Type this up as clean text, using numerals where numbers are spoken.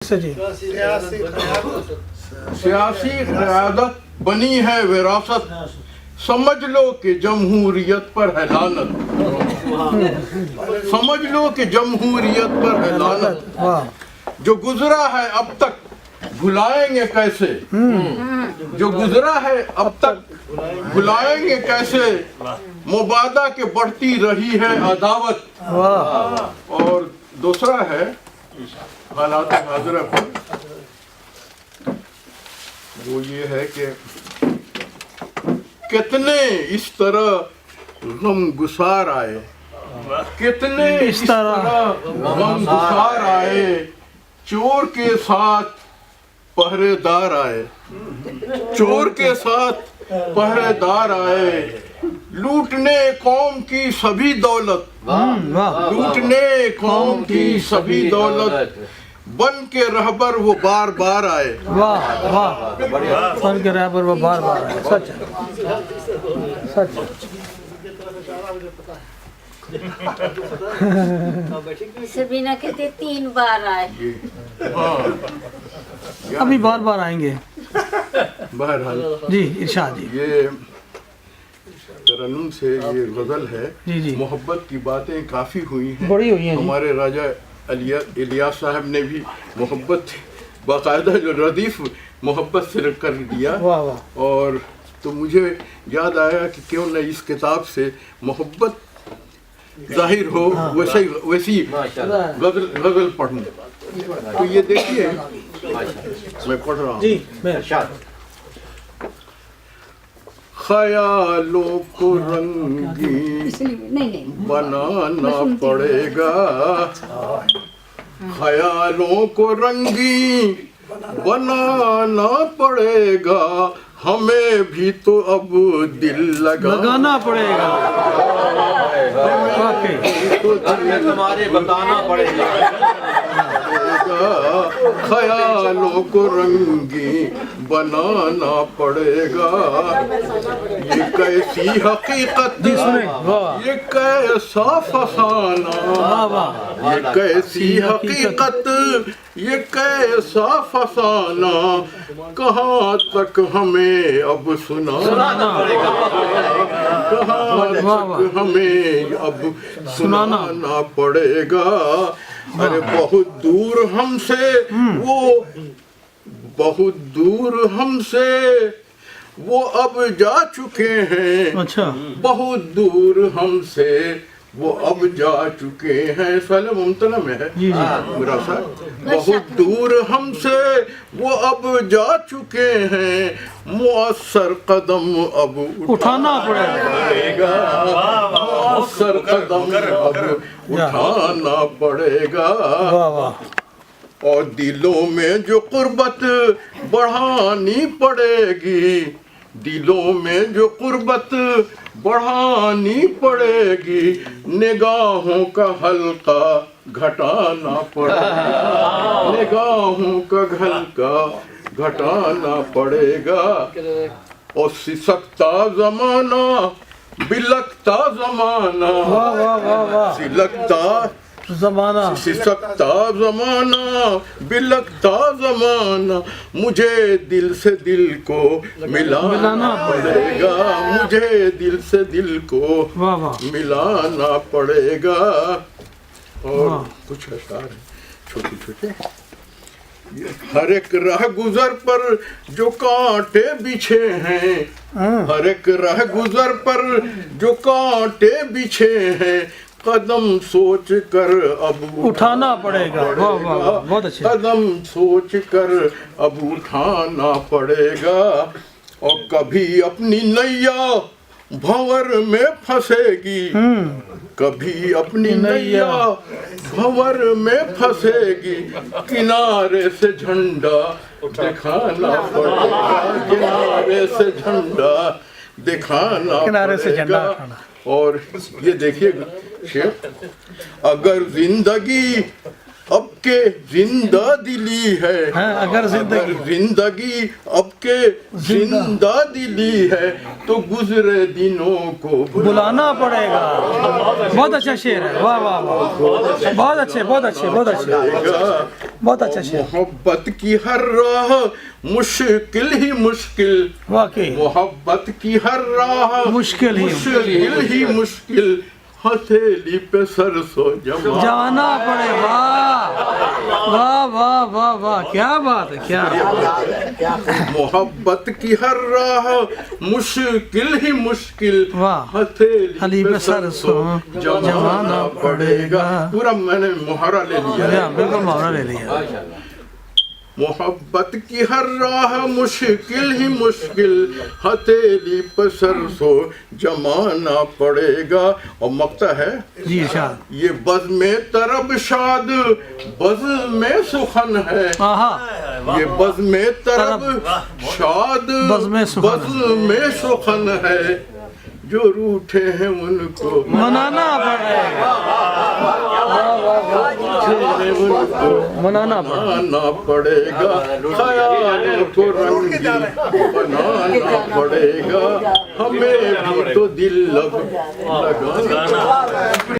सियासी क़यादत बनी है विरासत, समझ लो कि जमहूरियत पर है लानत। समझ लो कि जमहूरियत पर है लानत। जो गुजरा है अब तक भुलाएंगे कैसे, जो गुजरा है अब तक भुलाएंगे कैसे, मुबादा के बढ़ती रही है अदावत। और दूसरा है हालात हाज़िरा पर, वो ये है कि कितने इस तरह गम गुसार आए, कितने इस तरह गम गुसार आए, चोर के साथ पहरेदार आए, चोर के साथ पहरेदार आए, लूटने कौम की सभी दौलत, लूटने कौम की सभी दौलत, बन के रहबर वो बार बार आए। वाह वाह, बन के रहबर वो बार बार आए। सच सच। सबीना कहते 3 बार आए। अभी बार बार आएंगे। बहरहाल जी इरशाद जी। ये तरन्नुम से ये गजल है। जी जी, मोहब्बत की बातें काफ़ी हुई हैं, बड़ी हुई हैं जी। हमारे राजा इलियास साहब ने भी मोहब्बत बाकायदा जो रदीफ मोहब्बत से कर दिया। वाह वाह। और तो मुझे याद आया कि क्यों न इस किताब से मोहब्बत जाहिर हो, वैसी गजल पढ़ूं। तो ये देखिए मैं पढ़ रहा हूँ। जी मैं ख्यालों को रंगीन बनाना पड़ेगा, ख्यालों को रंगीन बनाना पड़ेगा, हमें भी तो अब दिल लगाना पड़ेगा। तो तुम्हारे बताना पड़ेगा। ख्यालों को रंगीन बनाना पड़ेगा, ये कैसी हकीकत, ये कैसा फसाना, ये कैसी हकीकत, ये कैसा फसाना, कहाँ तक हमें अब सुनाना पड़ेगा, कहाँ तक हमें अब सुनाना पड़ेगा। अरे बहुत दूर हमसे वो, बहुत दूर हमसे वो अब जा चुके हैं। अच्छा, बहुत दूर हमसे वो अब जा चुके हैं। साले मुमतना में है जी जी। मेरा साहब, बहुत दूर हमसे वो अब जा चुके हैं, मुअस्सर कदम अब उठाना पड़ेगा, मुअस्सर कदम अब उठाना पड़ेगा। वाह वाह। और दिलों में जो कुर्बत बढ़ानी पड़ेगी, दिलों में जो कुर्बत बढ़ानी पड़ेगी, निगाहों का हल्का घटाना पड़ेगा, निगाहों का हल्का घटाना पड़ेगा। और सिसकता जमाना बिलकता जमाना, वाह वाह वाह वाह। सिलकता ज़माना, सिसकता जमाना बिलकता जमाना, मुझे दिल से दिल को मिलाना पड़ेगा, मुझे दिल से दिल को वाह वाह। मिलाना पड़ेगा। और कुछ अशार हैं छोटे छोटे। हर एक राह गुजर पर जो कांटे बिछे हैं, हर एक राह गुजर पर जो कांटे बिछे हैं, कदम सोच कर अब उठाना पड़ेगा। वाह वाह वाह, बहुत अच्छे। कदम सोच कर अब उठाना पड़ेगा। और कभी अपनी नैया भंवर में फंसेगी, कभी अपनी नैया भंवर में फंसेगी, किनारे से झंडा दिखाना पड़ेगा, किनारे से झंडा दिखाना किनारे से झंडा पड़ेगा। उठाना। और ये देखिए शेर, अगर जिंदगी अब के जिंदा दिली है, अगर जिंदगी जिंदगी अब के जिंदा दिली है तो गुजरे दिनों को बुलाना पड़ेगा। बहुत अच्छा शेर है, वाह वाह वाह, बहुत अच्छे बहुत अच्छे बहुत अच्छे, बहुत अच्छा शेर। मोहब्बत की हर राह मुश्किल ही मुश्किल, वाकई मोहब्बत की हर राह मुश्किल ही मुश्किल, हथेली पे सरसों जाना पड़े। वाह वाह वाह वाह वाह, क्या बात है, क्या मोहब्बत की हर राह मुश्किल ही मुश्किल, वाह, हथेली पे सरसों जमाना पड़ेगा। पूरा मैंने मुहारा ले लिया, बिल्कुल मुहारा ले लिया। मोहब्बत की हर राह मुश्किल ही मुश्किल, हथेली पर सरसों जमाना पड़ेगा। और मक्ता है जी शाद, ये बज़ में तरब शाद बज़ में सुखन है, ये बज़ में तरब शाद बज़ में सुखन है, जो रूठे हैं उनको मनाना पड़ेगा, मनाना पड़ेगा, ख्यालों को रंगीन बनाना पड़ेगा, हमें भी तो दिल लगाना